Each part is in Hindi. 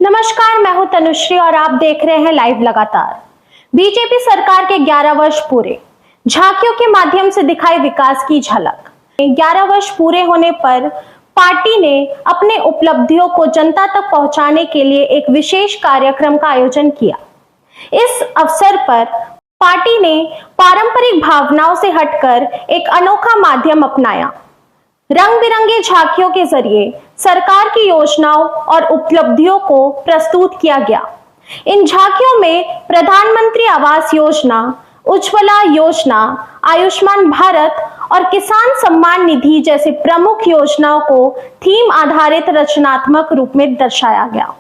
नमस्कार, मैं हूं तनुश्री और आप देख रहे हैं लाइव लगातार। बीजेपी सरकार के 11 वर्ष पूरे, झांकियों के माध्यम से दिखाई विकास की झलक। 11 वर्ष पूरे होने पर पार्टी ने अपने उपलब्धियों को जनता तक पहुंचाने के लिए एक विशेष कार्यक्रम का आयोजन किया। इस अवसर पर पार्टी ने पारंपरिक भावनाओं से हटकर एक अनोखा माध्यम अपनाया। रंग बिरंगे झांकियों के जरिए सरकार की योजनाओं और उपलब्धियों को प्रस्तुत किया गया। इन झांकियों में प्रधानमंत्री आवास योजना, उज्ज्वला योजना, आयुष्मान भारत और किसान सम्मान निधि जैसी प्रमुख योजनाओं को थीम आधारित रचनात्मक रूप में दर्शाया गया।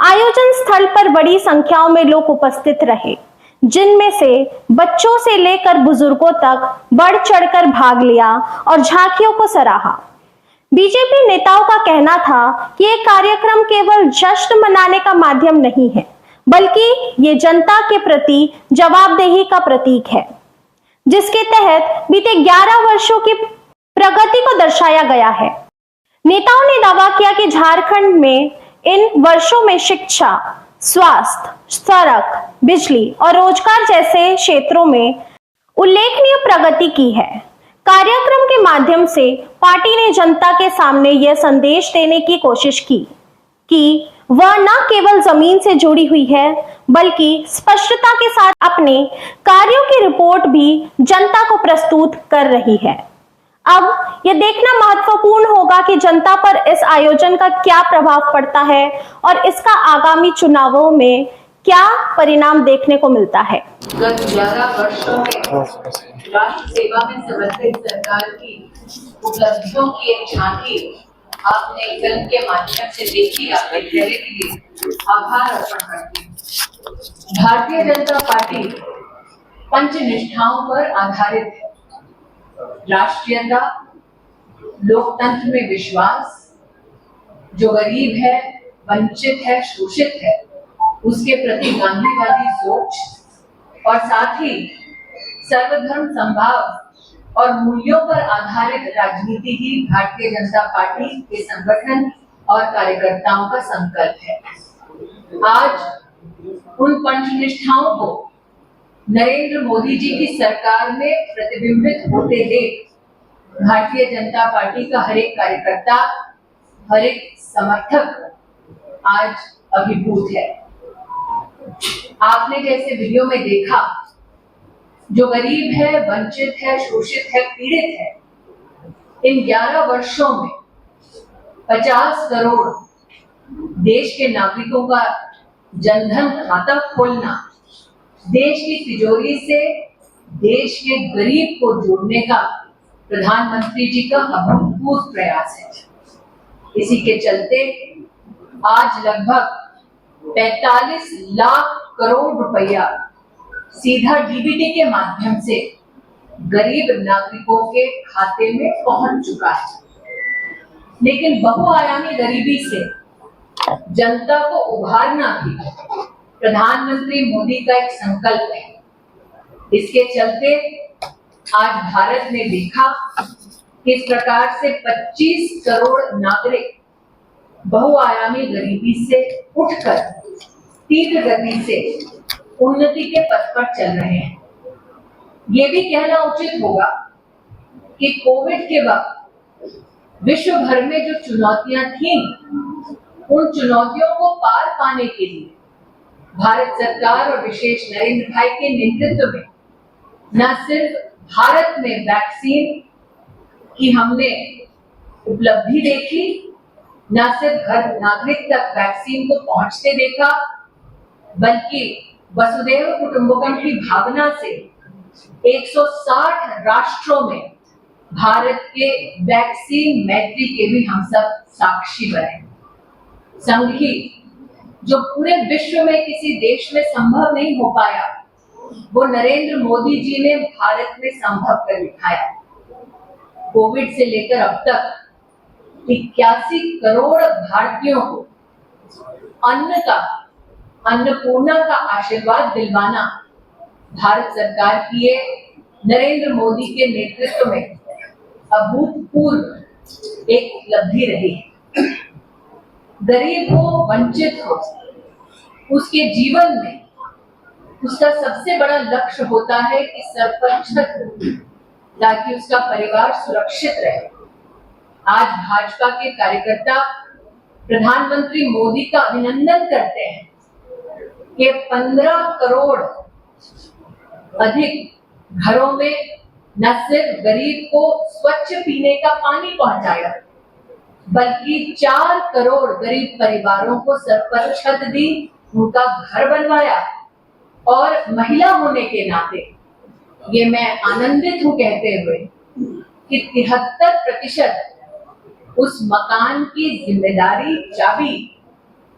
आयोजन स्थल पर बड़ी संख्याओं में लोग उपस्थित रहे, जिनमें से बच्चों से लेकर बुजुर्गों तक बढ़ चढ़कर भाग लिया और झांकियों को सराहा। बीजेपी नेताओं का कहना था कि ये कार्यक्रम केवल जश्न मनाने का माध्यम नहीं है, बल्कि ये जनता के प्रति जवाबदेही का प्रतीक है, जिसके तहत बीते 11 वर्षों की प्रगति को दर्शाया गया है। नेताओं ने दावा किया कि झारखंड में इन वर्षों में शिक्षा, स्वास्थ्य, सड़क, बिजली और रोजगार जैसे क्षेत्रों में उल्लेखनीय प्रगति की है। कार्यक्रम के माध्यम से पार्टी ने जनता के सामने यह संदेश देने की कोशिश की कि वह न केवल जमीन से जुड़ी हुई है, बल्कि स्पष्टता के साथ अपने कार्यों की रिपोर्ट भी जनता को प्रस्तुत कर रही है। अब यह देखना महत्वपूर्ण होगा कि जनता पर इस आयोजन का क्या प्रभाव पड़ता है और इसका आगामी चुनावों में क्या परिणाम देखने को मिलता है। गत 11 वर्षों में राष्ट्र सेवा में समर्पित सरकार की उपलब्धियों की एक झांकी आपने फिल्म के माध्यम से देखी। आपके चेहरे के लिए आभार अर्पण करती हूँ। भारतीय जनता पार्टी पंचनिष्ठाओं पर आधारित है। राष्ट्रीयता, लोकतंत्र में विश्वास, जो गरीब है, वंचित है, शोषित है, उसके प्रति गांधीवादी सोच और साथ ही सर्वधर्म समभाव और मूल्यों पर आधारित राजनीति ही भारतीय जनता पार्टी के संगठन और कार्यकर्ताओं का संकल्प है। आज उन पंचनिष्ठाओं को नरेंद्र मोदी जी की सरकार में प्रतिबिंबित होते देख भारतीय जनता पार्टी का हर एक कार्यकर्ता, हर एक समर्थक आज अभिभूत है। आपने जैसे वीडियो में देखा, जो गरीब है, वंचित है, शोषित है, पीड़ित है, इन 11 वर्षों में 50 करोड़ देश के नागरिकों का जनधन खाता खोलना, देश की तिजोरी से देश के गरीब को जोड़ने का प्रधानमंत्री जी का अभूतपूर्व प्रयास है। इसी के चलते आज लगभग 45 लाख करोड़ रुपया सीधा डीबीटी के माध्यम से गरीब नागरिकों के खाते में पहुंच चुका है। लेकिन बहुआयामी गरीबी से जनता को उभारना भी प्रधानमंत्री मोदी का एक संकल्प है। इसके चलते आज भारत ने देखा किस प्रकार से 25 करोड़ नागरिक बहुआयामी गरीबी से उठकर तीव्र गति से उन्नति के पथ पर चल रहे हैं। ये भी कहना उचित होगा कि कोविड के वक्त विश्व भर में जो चुनौतियां थीं, उन चुनौतियों को पार पाने के लिए भारत सरकार और विशेष नरेंद्र भाई के नेतृत्व में न सिर्फ भारत में वैक्सीन की हमने उपलब्धि देखी, न सिर्फ हर नागरिक तक वैक्सीन को पहुंचते देखा, बल्कि वसुधैव कुटुंबकम की भावना से 160 राष्ट्रों में भारत के वैक्सीन मैत्री के भी हम सब साक्षी बने। संग ही जो पूरे विश्व में किसी देश में संभव नहीं हो पाया, वो नरेंद्र मोदी जी ने भारत में संभव कर दिखाया। कोविड से लेकर अब तक 81 करोड़ भारतीयों को अन्नपूर्णा का आशीर्वाद दिलवाना भारत सरकार की नरेंद्र मोदी के नेतृत्व में अभूतपूर्व एक उपलब्धि रही है। गरीब हो, वंचित हो, उसके जीवन में उसका सबसे बड़ा लक्ष्य होता है कि सर पर छत हो, ताकि उसका परिवार सुरक्षित रहे। आज भाजपा के कार्यकर्ता प्रधानमंत्री मोदी का अभिनंदन करते हैं कि 15 करोड़ अधिक घरों में न सिर्फ गरीब को स्वच्छ पीने का पानी पहुंचाया, बल्कि 4 करोड़ गरीब परिवारों को सर पर छत दी, उनका घर बनवाया। और महिला होने के नाते ये मैं आनंदित हूं कहते हुए कि 73% उस मकान की जिम्मेदारी, चाबी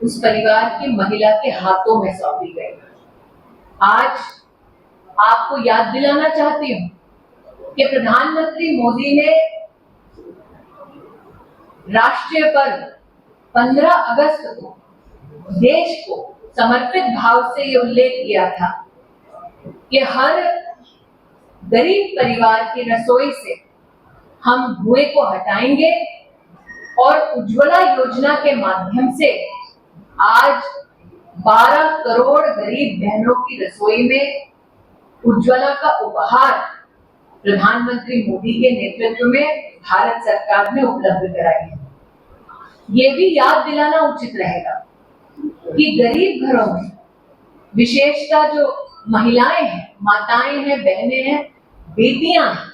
उस परिवार की महिला के हाथों में सौंपी गई। आज आपको याद दिलाना चाहती हूं कि प्रधानमंत्री मोदी ने राष्ट्रीय पर्व 15 अगस्त को देश को समर्पित भाव से ये उल्लेख किया था कि हर गरीब परिवार की रसोई से हम धुएं को हटाएंगे और उज्ज्वला योजना के माध्यम से आज 12 करोड़ गरीब बहनों की रसोई में उज्ज्वला का उपहार प्रधानमंत्री मोदी के नेतृत्व में भारत सरकार ने उपलब्ध कराई है। ये भी याद दिलाना उचित रहेगा कि गरीब घरों में विशेषता जो महिलाएं हैं, माताएं हैं, बहनें हैं, बेटियां हैं,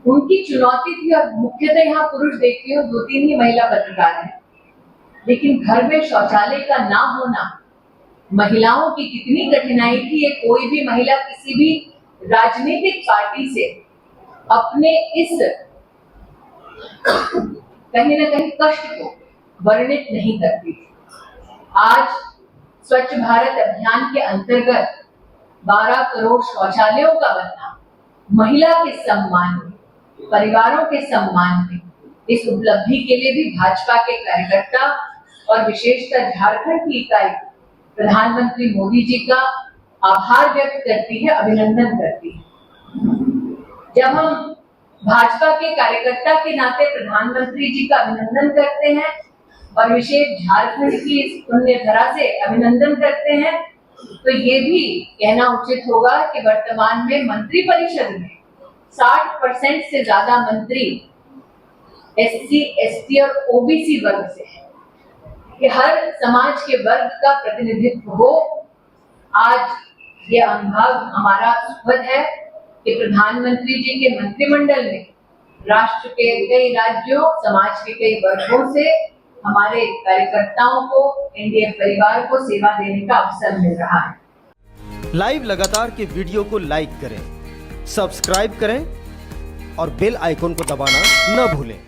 उनकी चुनौती थी। और मुख्यतः यहाँ पुरुष देखती हो 2-3 ही महिला पत्रकार हैं, लेकिन घर में शौचालय का ना होना महिलाओं की कितनी कठिनाई थी, ये कोई भी महिला किसी भी राजनीतिक पार्टी से अपने इस कहीं ना कहीं कष्ट को वर्णित नहीं करती थी। आज स्वच्छ भारत अभियान के अंतर्गत 12 करोड़ शौचालयों का बनना महिला के सम्मान में, परिवारों के सम्मान में, इस उपलब्धि के लिए भी भाजपा के कार्यकर्ता और विशेषकर झारखंड की इकाई प्रधानमंत्री मोदी जी का आभार व्यक्त करती है, अभिनंदन करती है। जब हम भाजपा के कार्यकर्ता के नाते प्रधानमंत्री जी का अभिनंदन करते हैं और विशेष झारखंड की इस पुण्य धरा से अभिनंदन करते हैं, तो ये भी कहना उचित होगा कि वर्तमान में मंत्री परिषद में 60% से ज्यादा मंत्री SC, ST और OBC वर्ग से हैं, कि हर समाज के वर्ग का प्रतिनिधित्व हो। आज ये अनुभाग हमारा सुखद है कि प्रधानमंत्री जी के मंत्रिमंडल में राष्ट्र के कई राज्यों, समाज के कई वर्गों से हमारे कार्यकर्ताओं को, एनडीए परिवार को सेवा देने का अवसर मिल रहा है। लाइव लगातार के वीडियो को लाइक करें, सब्सक्राइब करें और बेल आइकन को दबाना न भूलें।